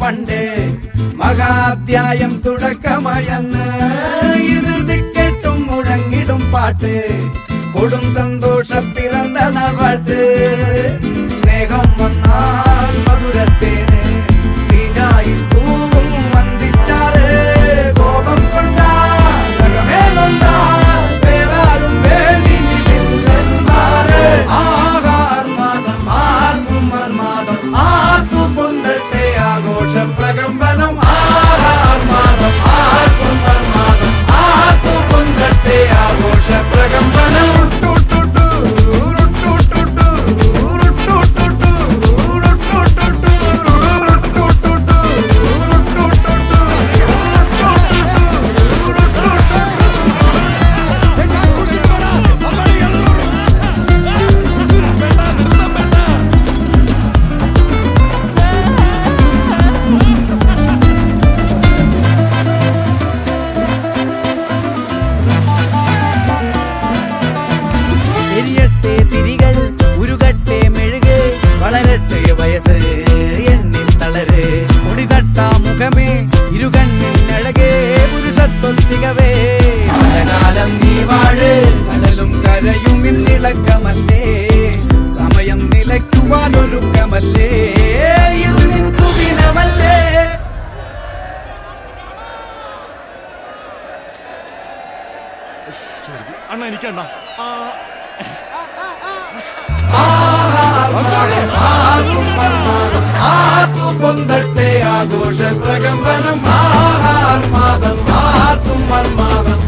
പണ്ട് മഹാധ്യായം തുടക്കമയന്ന് ഇത് കേട്ടും മുഴങ്ങിടും പാട്ട് കൊടും സന്തോഷം പിറന്ന നാൾവാഴ്ത്ത് സ്നേഹം വന്നാൽ മധുരത്തേന് തീനായി തൂവും വന്ദിച്ചാറ് കോപം കൊണ്ടാൽ വേറാരും വേണ്ടി നിന്നില്ലെന്നാറ് ആഹാർമാദം ആർക്കും മർമാദം ആർക്കു പൊന്തട്ടെ ആഘോഷ പ്രകമ്പനം ആഹാർമാദം ആർക്കും മർമാദം ആർക്കു പൊന്തട്ടെ ആഘോഷ പ്രകമ്പനം എരിയട്ടെ തിരികൾ ഉരുകട്ടെ മെഴുക് വളരട്ടെ വയസ്സ് എണ്ണിൽ തളര് മുടിതട്ടാ മുഖമേ ഇരുകണ്ണിൽ അഴകേ പുരുഷത്വത്തികവേ കാലം നീ വാഴ് കടലും കരയും ഇന്നിളക്കമല്ലേ സമയം നിലയ്ക്കുവാനൊരുക്കമല്ലേ ഇത് നിൻസുദിനമല്ലേ അണ്ണ എനിക്കണ്ണ പൊന്തട്ടെ ആഘോഷ പ്രകമ്പനം ആഹാർമാദം ആർക്കും മർമാദം